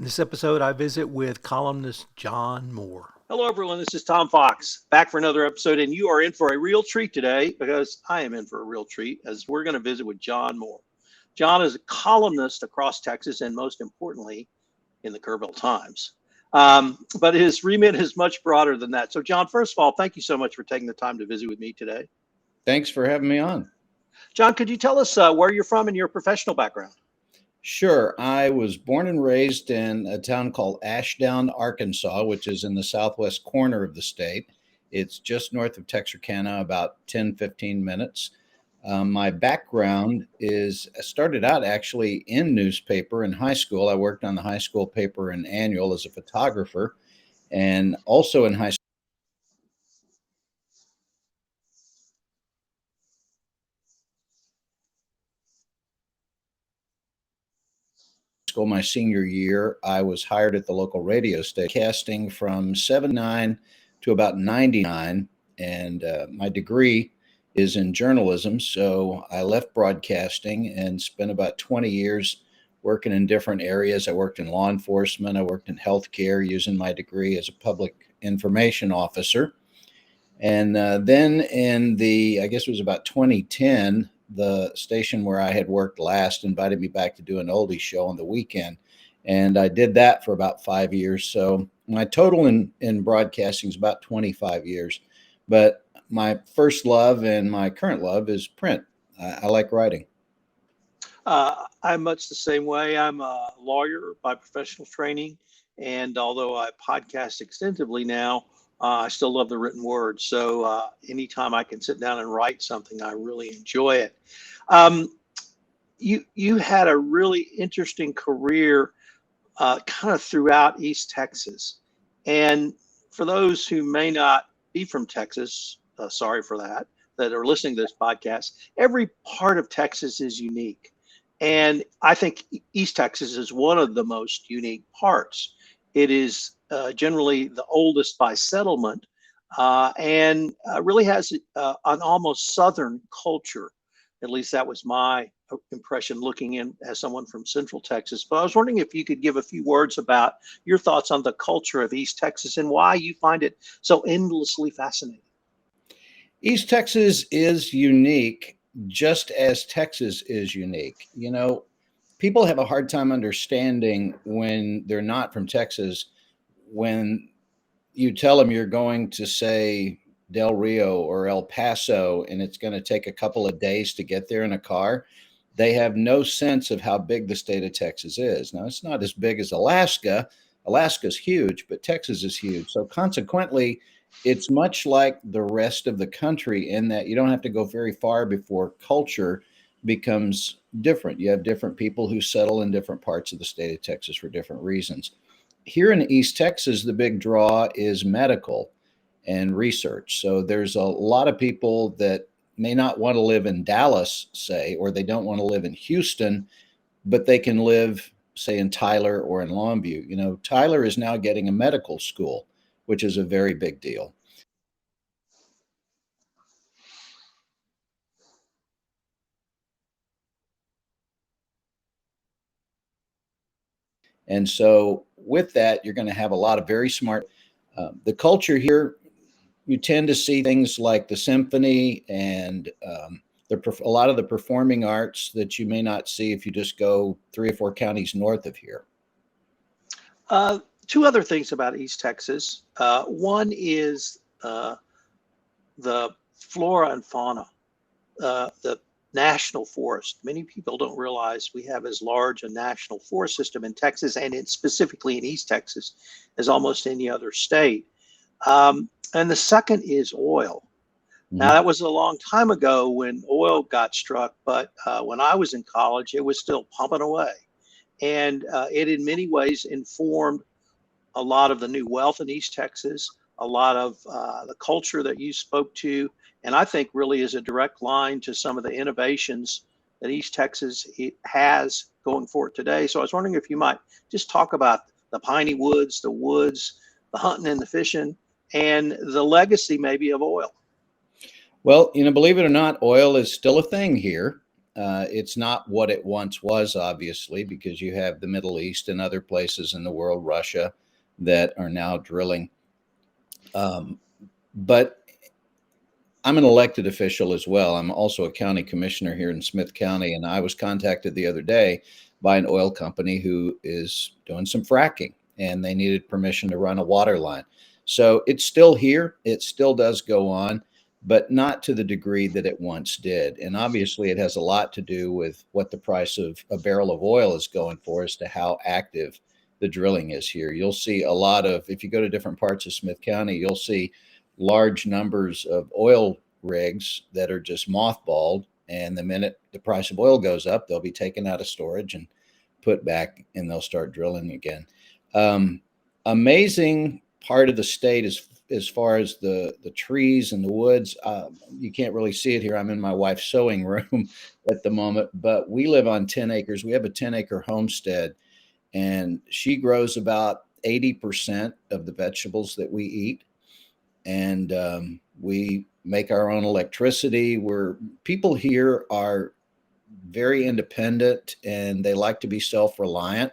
In this episode, I visit with columnist John Moore. Hello, everyone. This is Tom Fox back for another episode, and you are in for a real treat today because I am in for a real treat as we're going to visit with John Moore. John is a columnist across Texas and most importantly in the Kerrville Times. But his remit is much broader than that. So, John, first of all, thank you so much for taking the time to visit with me today. Thanks for having me on. John, could you tell us where you're from and your professional background? Sure. I was born and raised in a town called Ashdown, Arkansas, which is in the southwest corner of the state. It's just north of Texarkana, about 10, 15 minutes. My background is I started out actually in newspaper in high school. I worked on the high school paper and annual as a photographer, and also in high school, my senior year, I was hired at the local radio station, casting from 79 to about 99. And my degree is in journalism. So I left broadcasting and spent about 20 years working in different areas. I worked in law enforcement. I worked in healthcare using my degree as a public information officer. And then I guess it was about 2010, the station where I had worked last invited me back to do an oldie show on the weekend. And I did that for about 5 years. So my total in broadcasting is about 25 years. But my first love and my current love is print. I like writing. I'm much the same way. I'm a lawyer by professional training. And although I podcast extensively now, I still love the written word. So anytime I can sit down and write something, I really enjoy it. You had a really interesting career kind of throughout East Texas. And for those who may not be from Texas, sorry for that are listening to this podcast, every part of Texas is unique. And I think East Texas is one of the most unique parts. It is generally the oldest by settlement and really has an almost Southern culture. At least that was my impression looking in as someone from Central Texas. But I was wondering if you could give a few words about your thoughts on the culture of East Texas and why you find it so endlessly fascinating. East Texas is unique, just as Texas is unique. You know, people have a hard time understanding when they're not from Texas, when you tell them you're going to, say, Del Rio or El Paso, and it's going to take a couple of days to get there in a car. They have no sense of how big the state of Texas is. Now, it's not as big as Alaska. Alaska's huge, but Texas is huge. So consequently, it's much like the rest of the country in that you don't have to go very far before culture becomes different. You have different people who settle in different parts of the state of Texas for different reasons. Here in East Texas, the big draw is medical and research. So there's a lot of people that may not want to live in Dallas, say, or they don't want to live in Houston, but they can live, say, in Tyler or in Longview. You know, Tyler is now getting a medical school, which is a very big deal. And so with that, you're going to have a lot of very smart. The culture here, you tend to see things like the symphony and a lot of the performing arts that you may not see if you just go 3 or 4 counties north of here. Two other things about East Texas. One is the flora and fauna, the national forest. Many people don't realize we have as large a national forest system in Texas, and specifically in East Texas, as almost any other state. And the second is oil. Now, that was a long time ago when oil got struck, but when I was in college, it was still pumping away. And it in many ways informed a lot of the new wealth in East Texas, a lot of the culture that you spoke to, and I think really is a direct line to some of the innovations that East Texas has going forward today. So I was wondering if you might just talk about the piney woods, the hunting and the fishing, and the legacy maybe of oil. Well, you know, believe it or not, oil is still a thing here. It's not what it once was, obviously, because you have the Middle East and other places in the world, Russia, that are now drilling. But I'm an elected official as well. I'm also a county commissioner here in Smith County, and I was contacted the other day by an oil company who is doing some fracking, and they needed permission to run a water line. So it's still here. It still does go on, but not to the degree that it once did. And obviously, it has a lot to do with what the price of a barrel of oil is going for as to how active the drilling is here. You'll see a lot of, if you go to different parts of Smith County, you'll see large numbers of oil rigs that are just mothballed. And the minute the price of oil goes up, they'll be taken out of storage and put back, and they'll start drilling again. Amazing part of the state as far as the trees and the woods. You can't really see it here. I'm in my wife's sewing room at the moment, but we live on 10 acres. We have a 10-acre homestead, and she grows about 80% of the vegetables that we eat. And we make our own electricity. People here are very independent, and they like to be self-reliant.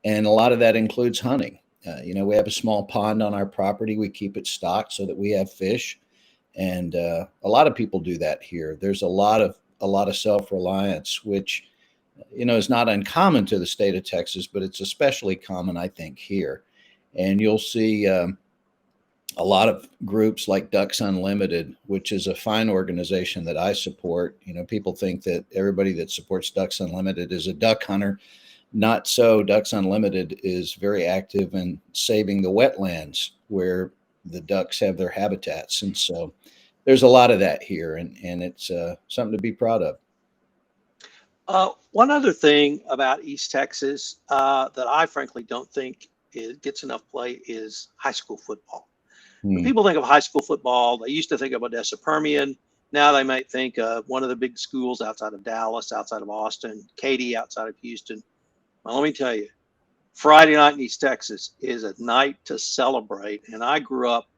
And a lot of that includes hunting. We have a small pond on our property. We keep it stocked so that we have fish. And a lot of people do that here. There's a lot of self-reliance, which, is not uncommon to the state of Texas, but it's especially common, I think, here. And you'll see a lot of groups like Ducks Unlimited, which is a fine organization that I support. People think that everybody that supports Ducks Unlimited is a duck hunter. Not so. Ducks Unlimited is very active in saving the wetlands where the ducks have their habitats. And so there's a lot of that here, and it's something to be proud of. One other thing about East Texas that I frankly don't think it gets enough play is high school football. When people think of high school football, they used to think of Odessa Permian. Now they might think of one of the big schools outside of Dallas, outside of Austin, Katy outside of Houston. Well, let me tell you, Friday night in East Texas is a night to celebrate. And I grew up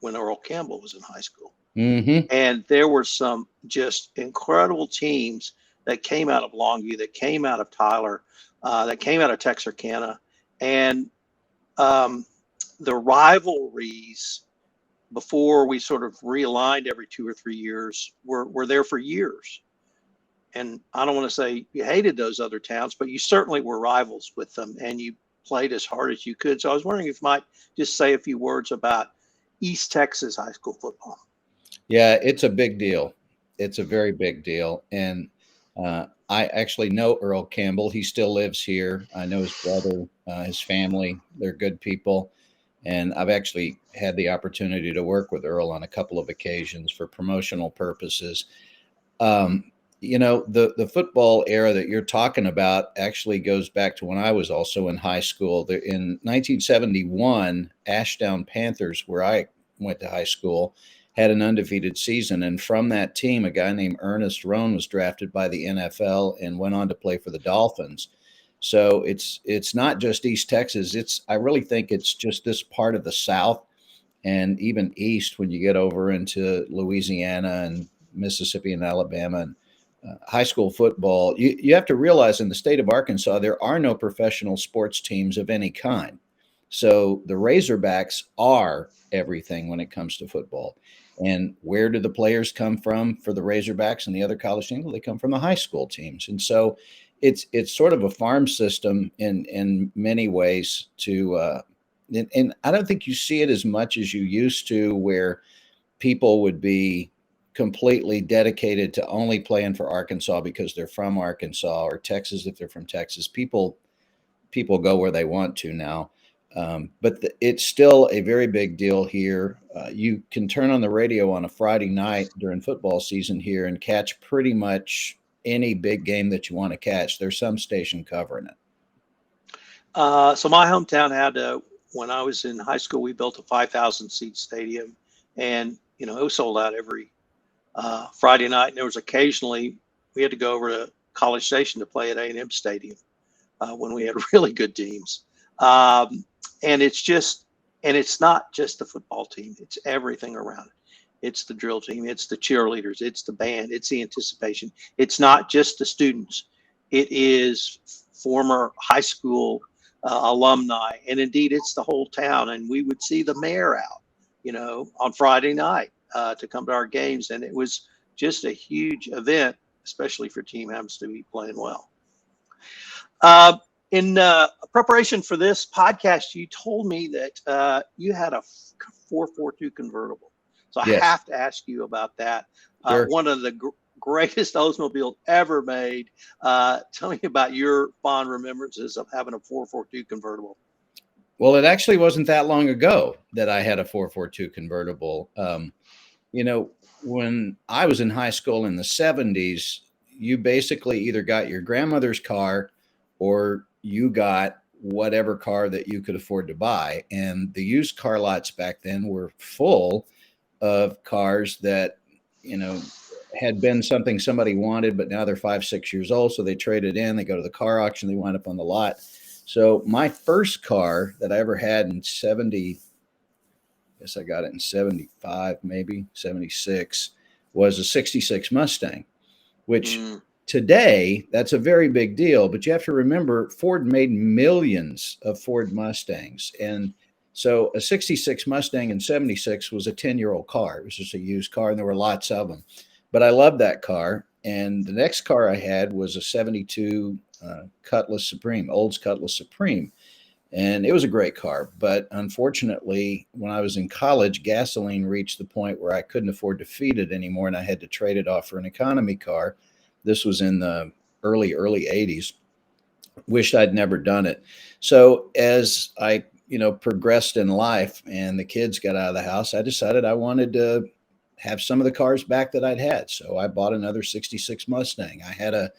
when Earl Campbell was in high school. Mm-hmm. And there were some just incredible teams that came out of Longview, that came out of Tyler, that came out of Texarkana. And the rivalries before we sort of realigned every 2 or 3 years were there for years. And I don't want to say you hated those other towns, but you certainly were rivals with them, and you played as hard as you could. So I was wondering if you might just say a few words about East Texas high school football. Yeah, it's a big deal. It's a very big deal. And I actually know Earl Campbell. He still lives here. I know his brother, his family. They're good people. And I've actually had the opportunity to work with Earl on a couple of occasions for promotional purposes. The football era that you're talking about actually goes back to when I was also in high school. In 1971, Ashdown Panthers, where I went to high school, had an undefeated season. And from that team, a guy named Ernest Roan was drafted by the NFL and went on to play for the Dolphins. So it's not just East Texas. I really think it's just this part of the South and even East when you get over into Louisiana and Mississippi and Alabama and high school football. You have to realize in the state of Arkansas, there are no professional sports teams of any kind. So the Razorbacks are everything when it comes to football. And where do the players come from for the Razorbacks and the other college teams? Well, they come from the high school teams. And so it's sort of a farm system in many ways and I don't think you see it as much as you used to, where people would be completely dedicated to only playing for Arkansas because they're from Arkansas, or Texas if they're from Texas. People go where they want to now. But it's still a very big deal here. You can turn on the radio on a Friday night during football season here and catch pretty much any big game that you want to catch. There's some station covering it. So my hometown had when I was in high school, we built a 5,000 seat stadium, and it was sold out every Friday night. And there was occasionally we had to go over to College Station to play at A&M Stadium when we had really good teams. And it's not just the football team; it's everything around it. it's the drill team, it's the cheerleaders, it's the band, it's the anticipation. It's not just the students. It is former high school alumni, and indeed it's the whole town. And we would see the mayor out, on Friday night to come to our games, and it was just a huge event, especially for Team Hams to be playing well. In preparation for this podcast, you told me that you had a 442 convertible. So Yes. I have to ask you about that. Sure. One of the greatest Oldsmobiles ever made. Tell me about your fond remembrances of having a 442 convertible. Well, it actually wasn't that long ago that I had a 442 convertible. When I was in high school in the 70s, you basically either got your grandmother's car or you got whatever car that you could afford to buy. And the used car lots back then were full of cars that, had been something somebody wanted, but now they're 5, 6 years old. So they trade it in, they go to the car auction, they wind up on the lot. So my first car that I ever had in 70, I guess I got it in 75, maybe 76, was a 66 Mustang, which today that's a very big deal. But you have to remember, Ford made millions of Ford Mustangs. And so a 66 Mustang in 76 was a 10-year-old car. It was just a used car, and there were lots of them. But I loved that car. And the next car I had was a 72 Cutlass Supreme, Olds Cutlass Supreme. And it was a great car. But unfortunately, when I was in college, gasoline reached the point where I couldn't afford to feed it anymore, and I had to trade it off for an economy car. This was in the early 80s. Wished I'd never done it. So as I progressed in life and the kids got out of the house, I decided I wanted to have some of the cars back that I'd had. So I bought another 66 Mustang. I had a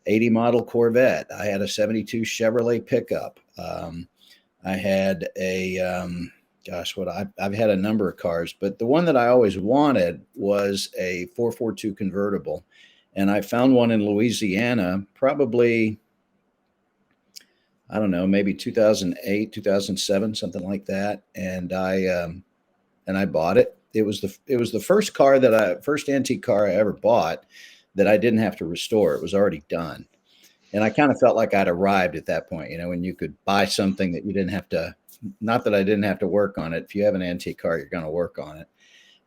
80 model Corvette. I had a 72 Chevrolet pickup. I had a, I've had a number of cars, but the one that I always wanted was a 442 convertible. And I found one in Louisiana, probably, I don't know, maybe 2008, 2007, something like that. And I bought it. It was the first antique car I ever bought that I didn't have to restore. It was already done. And I kind of felt like I'd arrived at that point, when you could buy something that you didn't have to, not that I didn't have to work on it. If you have an antique car, you're going to work on it.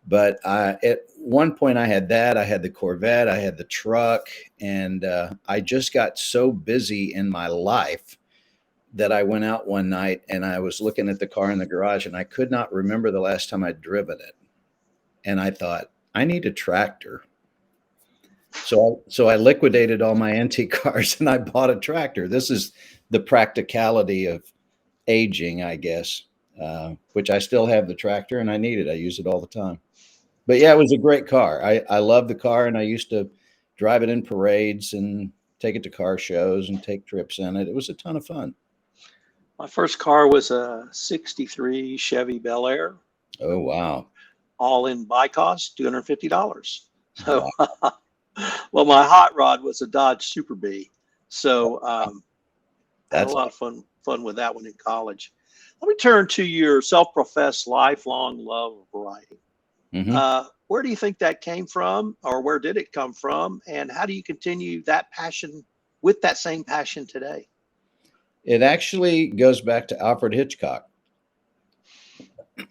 But at one point I had that, I had the Corvette, I had the truck, and I just got so busy in my life that I went out one night and I was looking at the car in the garage and I could not remember the last time I'd driven it. And I thought, I need a tractor. So I liquidated all my antique cars and I bought a tractor. This is the practicality of aging, I guess, which I still have the tractor and I need it. I use it all the time. But yeah, it was a great car. I love the car, and I used to drive it in parades and take it to car shows and take trips in it. It was a ton of fun. My first car was a 63 Chevy Bel Air. Oh, wow. All in buy cost, $250. So, wow. Well, my hot rod was a Dodge Super Bee. So had a lot of fun with that one in college. Let me turn to your self-professed lifelong love of writing. Mm-hmm. Where do you think that came from, or where did it come from? And how do you continue that passion with that same passion today? It actually goes back to Alfred Hitchcock.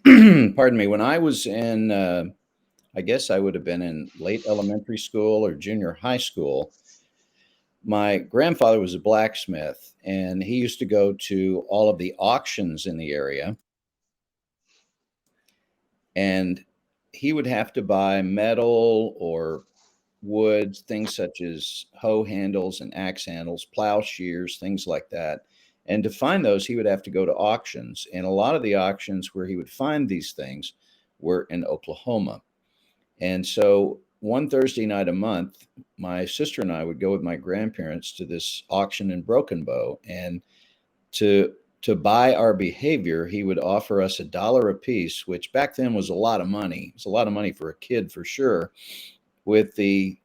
Pardon me. When I was in, I guess I would have been in late elementary school or junior high school, my grandfather was a blacksmith, and he used to go to all of the auctions in the area. And he would have to buy metal or wood, things such as hoe handles and axe handles, plow shears, things like that. And to find those, he would have to go to auctions. And a lot of the auctions where he would find these things were in Oklahoma. And so one Thursday night a month, my sister and I would go with my grandparents to this auction in Broken Bow. And to buy our behavior, he would offer us $1 a piece, which back then was a lot of money. It's a lot of money for a kid, for sure, with the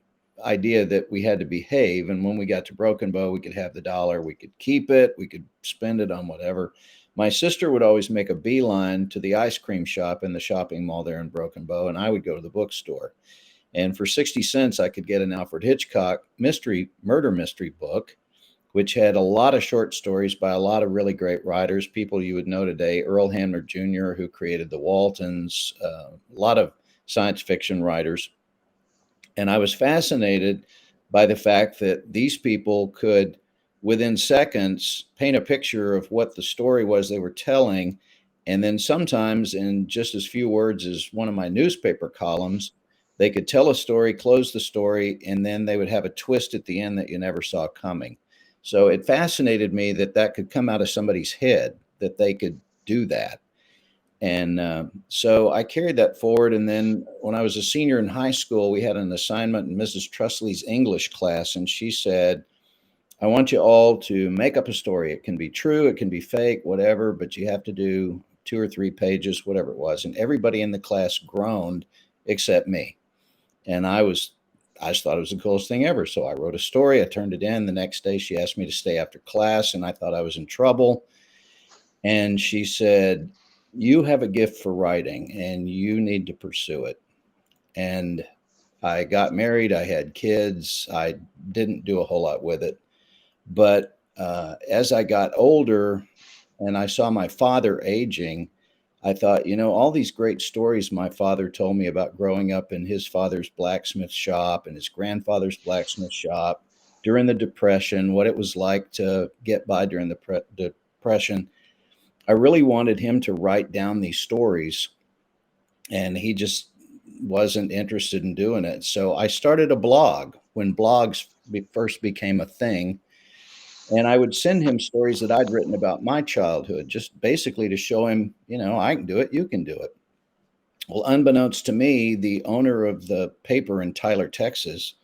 idea that we had to behave. And when we got to Broken Bow, we could have the dollar, we could keep it, we could spend it on whatever. My sister would always make a beeline to the ice cream shop in the shopping mall there in Broken Bow, and I would go to the bookstore. And for 60 cents, I could get an Alfred Hitchcock murder mystery book, which had a lot of short stories by a lot of really great writers, people you would know today, Earl Hamner Jr., who created the Waltons, a lot of science fiction writers. And I was fascinated by the fact that these people could, within seconds, paint a picture of what the story was they were telling. And then sometimes, in just as few words as one of my newspaper columns, they could tell a story, close the story, and then they would have a twist at the end that you never saw coming. So it fascinated me that that could come out of somebody's head, that they could do that. And so I carried that forward. And then when I was a senior in high school, we had an assignment in Mrs. Trusley's English class. And she said, I want you all to make up a story. It can be true, it can be fake, whatever, but you have to do 2 or 3 pages, whatever it was. And everybody in the class groaned except me. And I just thought it was the coolest thing ever. So I wrote a story, I turned it in. The next day, she asked me to stay after class, and I thought I was in trouble. And she said, you have a gift for writing and you need to pursue it. And I got married, I had kids, I didn't do a whole lot with it. But as I got older and I saw my father aging, I thought, all these great stories my father told me about growing up in his father's blacksmith shop and his grandfather's blacksmith shop during the Depression, what it was like to get by during the Depression. I really wanted him to write down these stories, and he just wasn't interested in doing it. So I started a blog when blogs first became a thing. And I would send him stories that I'd written about my childhood, just basically to show him, I can do it, you can do it. Well, unbeknownst to me, the owner of the paper in Tyler, Texas,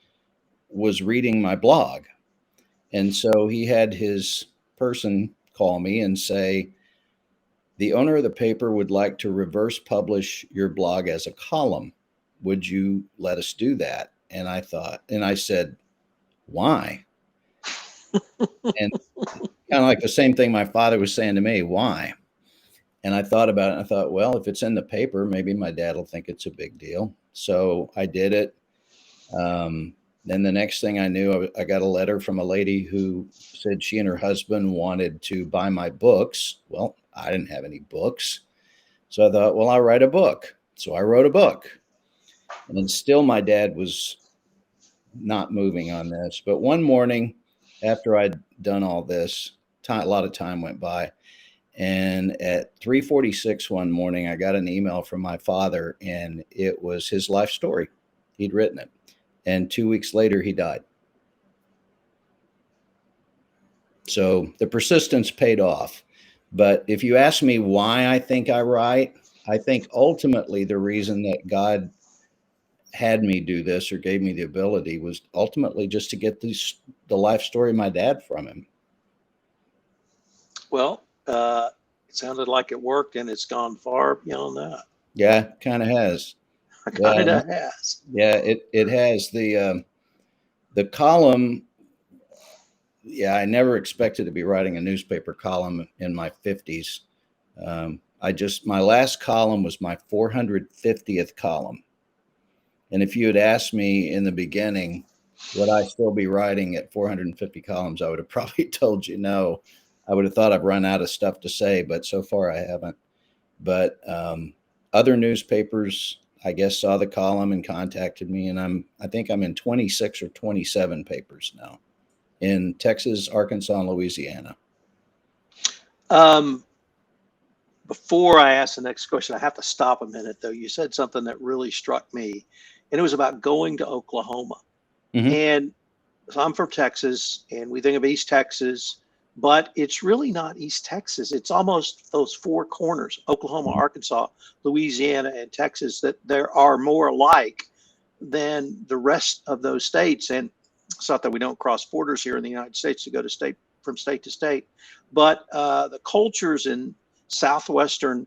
was reading my blog. And so he had his person call me and say, the owner of the paper would like to reverse publish your blog as a column. Would you let us do that? And I said, why? And kind of like the same thing my father was saying to me, why? And I thought about it. And I thought, well, if it's in the paper, maybe my dad will think it's a big deal. So I did it. Then the next thing I knew, I got a letter from a lady who said she and her husband wanted to buy my books. Well, I didn't have any books. So I thought, well, I'll write a book. So I wrote a book. And then still my dad was not moving on this. But one morning after I'd done all this, a lot of time went by. And at 3:46 one morning, I got an email from my father, and it was his life story. He'd written it. And 2 weeks later, he died. So the persistence paid off. But if you ask me why I think I write, I think ultimately the reason that God had me do this or gave me the ability was ultimately just to get the life story of my dad from him. Well, it sounded like it worked, and it's gone far beyond that. Yeah, kind of has. Kind of has. Yeah, it has. The column. Yeah, I never expected to be writing a newspaper column in my 50s. My last column was my 450th column. And if you had asked me in the beginning, would I still be writing at 450 columns, I would have probably told you no. I would have thought I've run out of stuff to say, but so far I haven't. But other newspapers, I guess, saw the column and contacted me, and I think I'm in 26 or 27 papers now in Texas, Arkansas, and Louisiana. Before I ask the next question, I have to stop a minute, though. You said something that really struck me, and it was about going to Oklahoma. Mm-hmm. And so I'm from Texas, and we think of East Texas, but it's really not East Texas. It's almost those 4 corners, Oklahoma, Mm-hmm. Arkansas, Louisiana, and Texas, that there are more alike than the rest of those states. And it's not that we don't cross borders here in the United States to go to from state to state, but the cultures in southwestern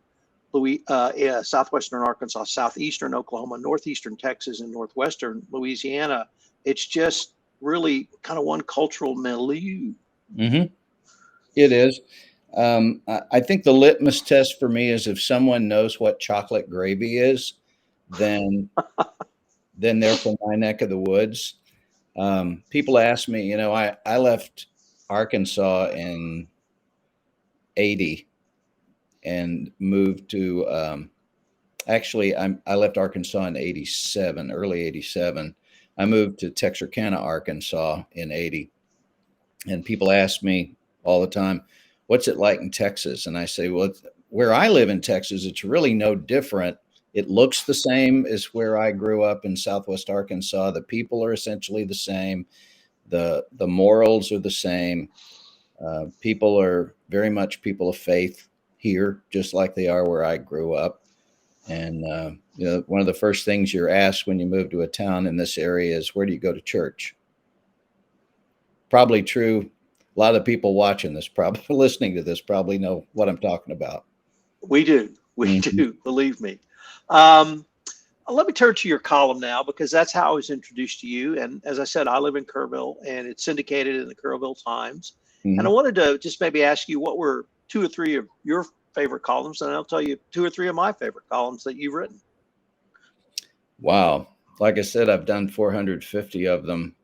Arkansas, southeastern Oklahoma, northeastern Texas, and northwestern Louisiana It's just really kind of one cultural milieu. Mm-hmm. It is. I think the litmus test for me is if someone knows what chocolate gravy is, then they're from my neck of the woods. People ask me, I left Arkansas in 80 and moved to, actually, I left Arkansas in 87, early 87. I moved to Texarkana, Arkansas in 80. And people ask me all the time, what's it like in Texas? And I say, well, where I live in Texas, it's really no different. It looks the same as where I grew up in Southwest Arkansas. The people are essentially the same. The morals are the same. People are very much people of faith here, just like they are where I grew up. And, one of the first things you're asked when you move to a town in this area is, where do you go to church? Probably true. A lot of people watching this, probably listening to this, probably know what I'm talking about. We do. We do. Believe me. Let me turn to your column now, because that's how I was introduced to you. And as I said, I live in Kerrville, and it's syndicated in the Kerrville Times. Mm-hmm. And I wanted to just maybe ask you, what were 2 or 3 of your favorite columns? And I'll tell you 2 or 3 of my favorite columns that you've written. Wow. Like I said, I've done 450 of them.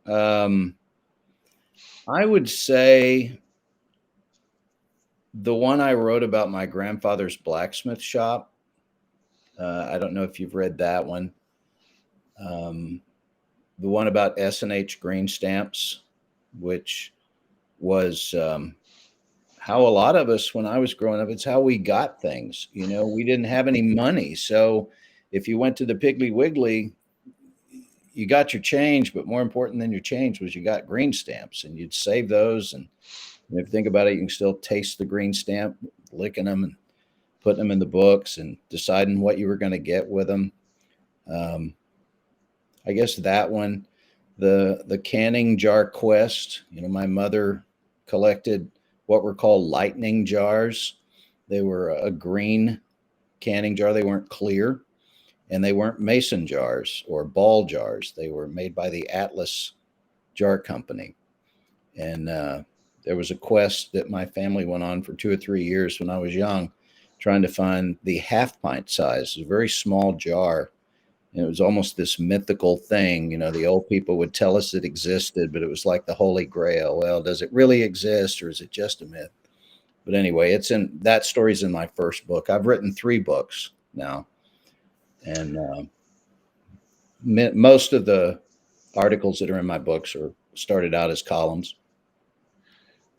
I would say the one I wrote about my grandfather's blacksmith shop. I don't know if you've read that one. The one about S&H green stamps, which was how a lot of us, when I was growing up, it's how we got things. We didn't have any money. So if you went to the Piggly Wiggly, you got your change, but more important than your change was you got green stamps, and you'd save those. And if you think about it, you can still taste the green stamp, licking them and putting them in the books and deciding what you were going to get with them. I guess that one, the canning jar quest. My mother collected what were called lightning jars. They were a green canning jar. They weren't clear. And they weren't mason jars or ball jars. They were made by the Atlas Jar Company. And there was a quest that my family went on for 2 or 3 years when I was young, trying to find the half pint size, a very small jar. And it was almost this mythical thing. The old people would tell us it existed, but it was like the Holy Grail. Well, does it really exist, or is it just a myth? But anyway, that story's in my first book. I've written 3 books now. And most of the articles that are in my books started out as columns.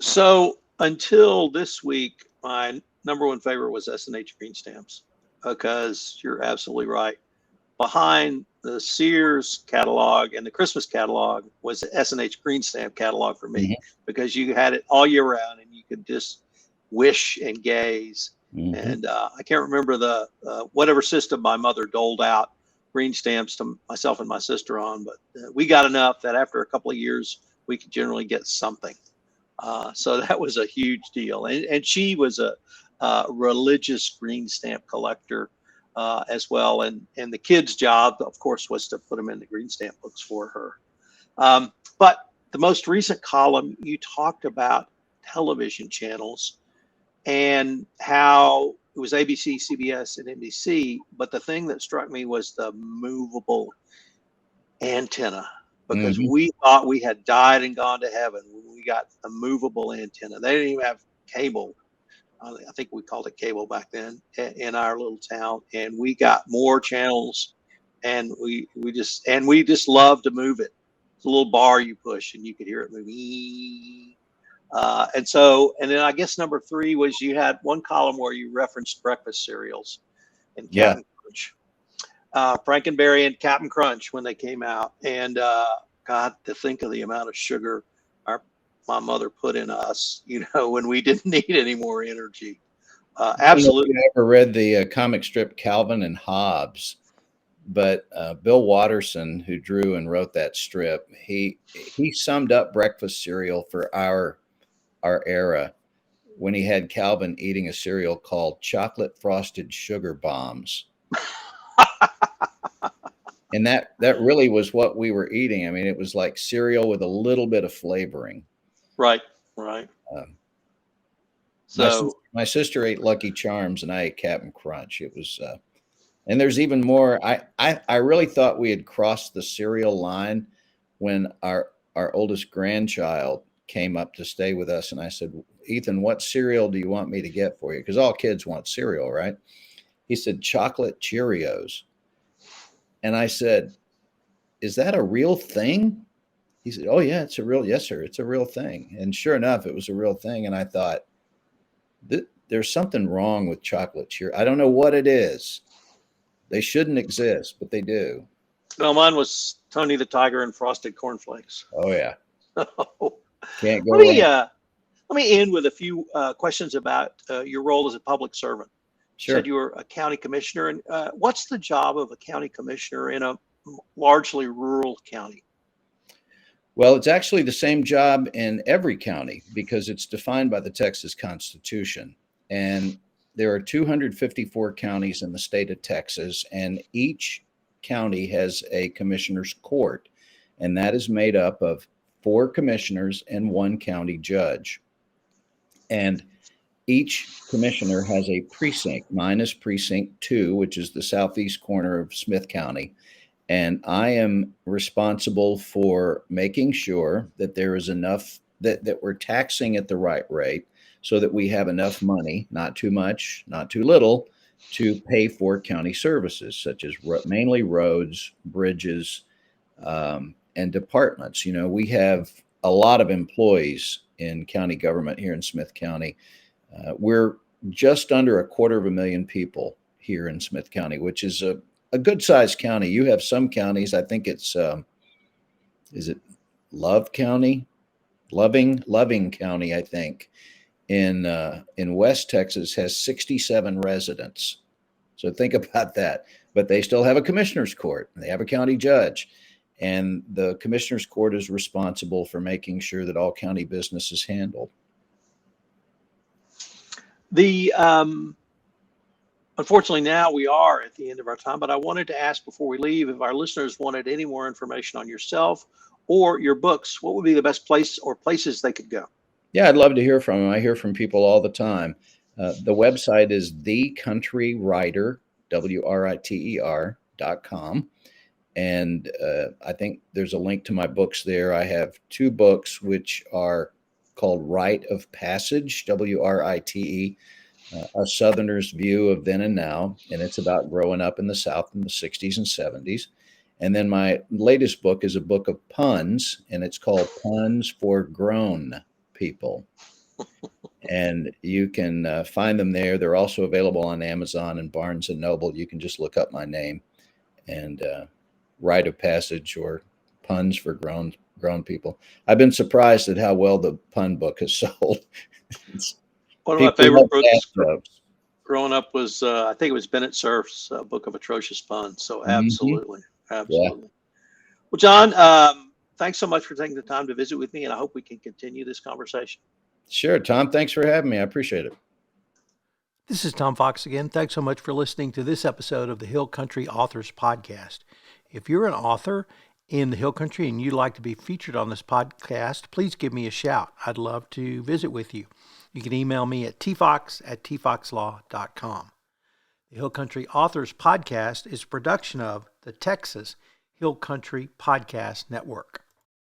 So until this week, my number 1 favorite was S&H green stamps, because you're absolutely right. Behind the Sears catalog and the Christmas catalog was the S&H green stamp catalog for me, because you had it all year round and you could just wish and gaze. And I can't remember the whatever system my mother doled out green stamps to myself and my sister on, but we got enough that after a couple of years, we could generally get something. So that was a huge deal. And she was a religious green stamp collector as well. And the kids' job, of course, was to put them in the green stamp books for her. But the most recent column, you talked about television channels and how it was ABC, CBS, and NBC. But the thing that struck me was the movable antenna, because we thought we had died and gone to heaven when we got a movable antenna. They didn't even have cable. I think we called it cable back then in our little town. And we got more channels, and we just loved to move it. It's a little bar you push and you could hear it moving. And then I guess number 3 was you had one column where you referenced breakfast cereals and Captain Crunch, Frankenberry and Captain Crunch when they came out. And God, to think of the amount of sugar my mother put in us, when we didn't need any more energy. Absolutely. I never read the comic strip Calvin and Hobbes, but Bill Watterson, who drew and wrote that strip, he summed up breakfast cereal for our era when he had Calvin eating a cereal called chocolate frosted sugar bombs. And that really was what we were eating. I mean, it was like cereal with a little bit of flavoring. Right, right. Um, So, my sister ate Lucky Charms and I ate Captain Crunch. It was, and there's even more. I really thought we had crossed the cereal line when our oldest grandchild came up to stay with us, and I said, Ethan, what cereal do you want me to get for you? Because all kids want cereal, right? He said, chocolate Cheerios. And I said, is that a real thing? He said, oh yeah, yes, sir. It's a real thing. And sure enough, it was a real thing. And I thought, there's something wrong with chocolate Cheerios. I don't know what it is. They shouldn't exist, but they do. no, mine was Tony the Tiger and Frosted Cornflakes. Oh yeah. Can't go Let me wrong. let me end with a few questions about your role as a public servant. You Sure. said you were a county commissioner, and what's the job of a county commissioner in a largely rural county? Well, it's actually the same job in every county because it's defined by the Texas Constitution. And there are 254 counties in the state of Texas, and each county has a commissioner's court, and that is made up of 4 commissioners and 1 county judge. And each commissioner has a precinct. Mine is precinct 2, which is the southeast corner of Smith County. And I am responsible for making sure that there is enough, that we're taxing at the right rate so that we have enough money, not too much, not too little, to pay for county services such as mainly roads, bridges, and departments. You know, we have a lot of employees in county government here in Smith County. We're just under 250,000 people here in Smith County, which is a good sized county. You have some counties, I think it's, is it Loving County, I think, in West Texas has 67 residents. So think about that. But they still have a commissioner's court. They have a county judge. And the commissioner's court is responsible for making sure that all county business is handled. The unfortunately, now we are at the end of our time, but I wanted to ask before we leave, if our listeners wanted any more information on yourself or your books, what would be the best place or places they could go? Yeah, I'd love to hear from them. I hear from people all the time. The website is thecountrywriter, WRITER.com. And I think there's a link to my books there. I have 2 books, which are called Rite of Passage, WRITE, A Southerner's View of Then and Now. And it's about growing up in the South in the 60s and 70s. And then my latest book is a book of puns, and it's called Puns for Grown People. And you can find them there. They're also available on Amazon and Barnes and Noble. You can just look up my name and Rite of Passage or Puns for Grown People. I've been surprised at how well the pun book has sold. One of my favorite books jokes. growing up was, I think it was Bennett Cerf's Book of Atrocious Puns. So absolutely. Absolutely. Yeah. Well, John, thanks so much for taking the time to visit with me, and I hope we can continue this conversation. Sure, Tom. Thanks for having me. I appreciate it. This is Tom Fox again. Thanks so much for listening to this episode of the Hill Country Authors Podcast. If you're an author in the Hill Country and you'd like to be featured on this podcast, please give me a shout. I'd love to visit with you. You can email me at tfox@tfoxlaw.com. The Hill Country Authors Podcast is a production of the Texas Hill Country Podcast Network.